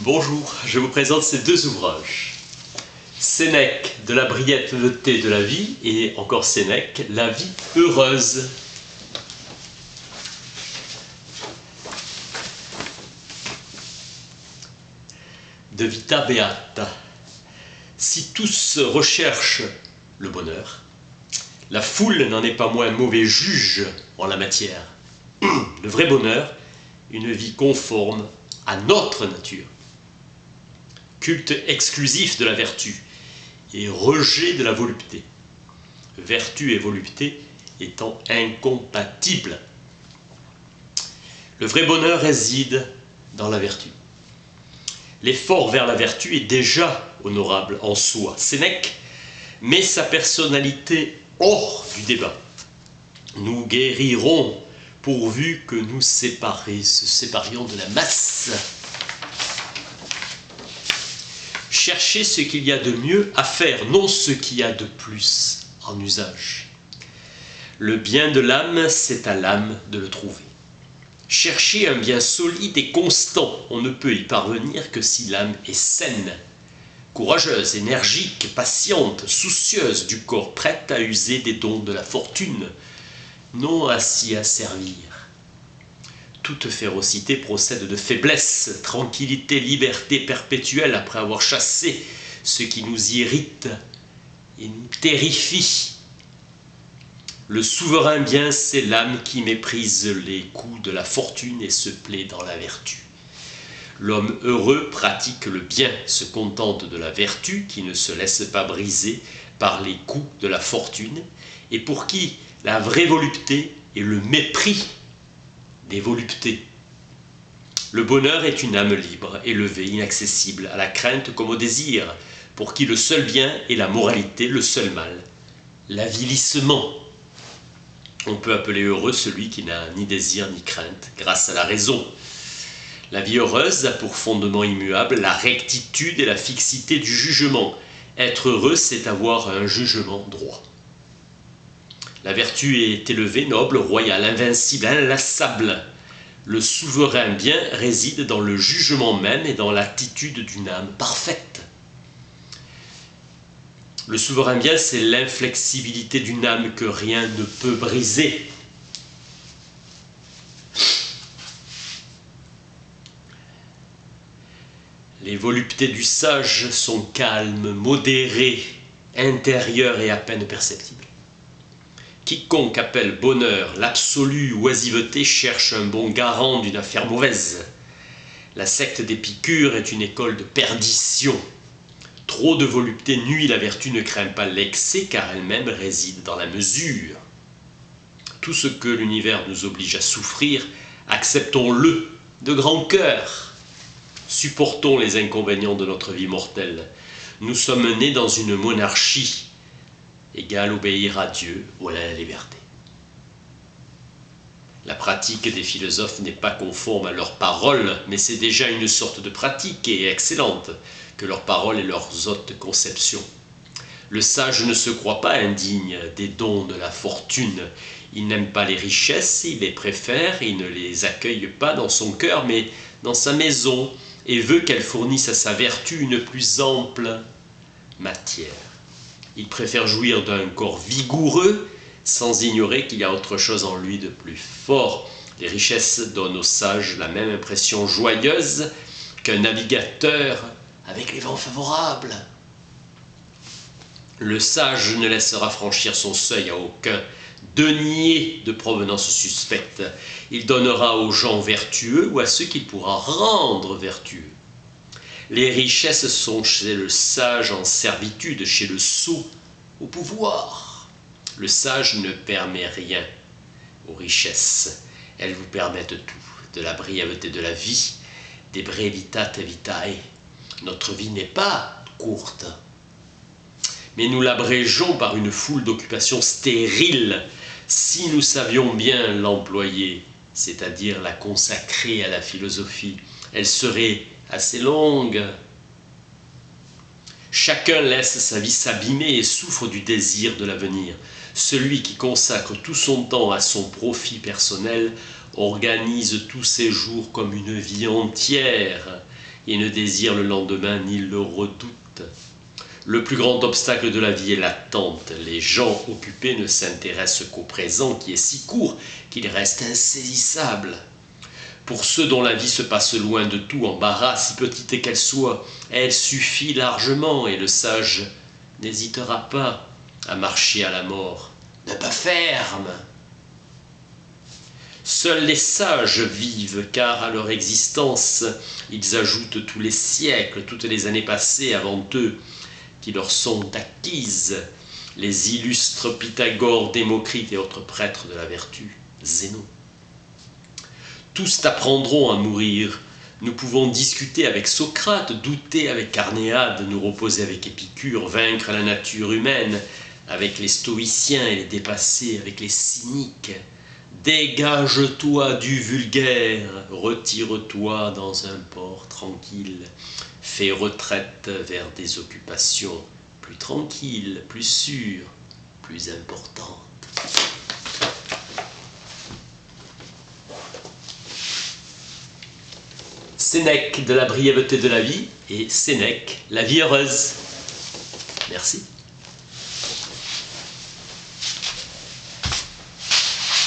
Bonjour, je vous présente ces deux ouvrages. Sénèque, de la brièveté de la vie, et encore Sénèque, la vie heureuse. De Vita Beata. Si tous recherchent le bonheur, la foule n'en est pas moins mauvais juge en la matière. Le vrai bonheur, une vie conforme à notre nature. Culte exclusif de la vertu et rejet de la volupté. Vertu et volupté étant incompatibles. Le vrai bonheur réside dans la vertu. L'effort vers la vertu est déjà honorable en soi. Sénèque met sa personnalité hors du débat. Nous guérirons pourvu que nous séparions de la masse. Cherchez ce qu'il y a de mieux à faire, non ce qu'il y a de plus en usage. Le bien de l'âme, c'est à l'âme de le trouver. Cherchez un bien solide et constant, on ne peut y parvenir que si l'âme est saine, courageuse, énergique, patiente, soucieuse du corps, prête à user des dons de la fortune, non à s'y asservir. Toute férocité procède de faiblesse, tranquillité, liberté perpétuelle après avoir chassé ce qui nous irrite et nous terrifie. Le souverain bien, c'est l'âme qui méprise les coups de la fortune et se plaît dans la vertu. L'homme heureux pratique le bien, se contente de la vertu qui ne se laisse pas briser par les coups de la fortune et pour qui la vraie volupté est le mépris des voluptés. Le bonheur est une âme libre, élevée, inaccessible à la crainte comme au désir, pour qui le seul bien est la moralité, le seul mal, l'avilissement. On peut appeler heureux celui qui n'a ni désir ni crainte, grâce à la raison. La vie heureuse a pour fondement immuable la rectitude et la fixité du jugement. Être heureux, c'est avoir un jugement droit. La vertu est élevée, noble, royale, invincible, inlassable. Le souverain bien réside dans le jugement même et dans l'attitude d'une âme parfaite. Le souverain bien, c'est l'inflexibilité d'une âme que rien ne peut briser. Les voluptés du sage sont calmes, modérées, intérieures et à peine perceptibles. Quiconque appelle bonheur l'absolue oisiveté cherche un bon garant d'une affaire mauvaise. La secte d'Épicure est une école de perdition. Trop de volupté nuit, la vertu ne craint pas l'excès car elle-même réside dans la mesure. Tout ce que l'univers nous oblige à souffrir, acceptons-le de grand cœur. Supportons les inconvénients de notre vie mortelle. Nous sommes nés dans une monarchie. Égal obéir à Dieu ou à la liberté. La pratique des philosophes n'est pas conforme à leurs paroles, mais c'est déjà une sorte de pratique et excellente que leurs paroles et leurs hautes conceptions. Le sage ne se croit pas indigne des dons de la fortune. Il n'aime pas les richesses, il les préfère, il ne les accueille pas dans son cœur, mais dans sa maison, et veut qu'elle fournisse à sa vertu une plus ample matière. Il préfère jouir d'un corps vigoureux sans ignorer qu'il y a autre chose en lui de plus fort. Les richesses donnent aux sages la même impression joyeuse qu'un navigateur avec les vents favorables. Le sage ne laissera franchir son seuil à aucun denier de provenance suspecte. Il donnera aux gens vertueux ou à ceux qu'il pourra rendre vertueux. Les richesses sont chez le sage en servitude, chez le sot au pouvoir. Le sage ne permet rien aux richesses. Elles vous permettent tout, de la brièveté de la vie, des brevitate vitae. Notre vie n'est pas courte, mais nous l'abrégeons par une foule d'occupations stériles. Si nous savions bien l'employer, c'est-à-dire la consacrer à la philosophie, elle serait assez longue. Chacun laisse sa vie s'abîmer et souffre du désir de l'avenir. Celui qui consacre tout son temps à son profit personnel organise tous ses jours comme une vie entière. et ne désire le lendemain ni le redoute. Le plus grand obstacle de la vie est l'attente. Les gens occupés ne s'intéressent qu'au présent qui est si court qu'il reste insaisissable. Pour ceux dont la vie se passe loin de tout embarras, si petite qu'elle soit, elle suffit largement et le sage n'hésitera pas à marcher à la mort, d'un pas ferme. Seuls les sages vivent, car à leur existence, ils ajoutent tous les siècles, toutes les années passées avant eux, qui leur sont acquises, les illustres Pythagore, Démocrite et autres prêtres de la vertu, Zénon. Tous apprendront à mourir. Nous pouvons discuter avec Socrate, douter avec Carnéade, nous reposer avec Épicure, vaincre la nature humaine avec les stoïciens et les dépasser avec les cyniques. Dégage-toi du vulgaire, retire-toi dans un port tranquille, fais retraite vers des occupations plus tranquilles, plus sûres, plus importantes. Sénèque de la brièveté de la vie et Sénèque, la vie heureuse. Merci.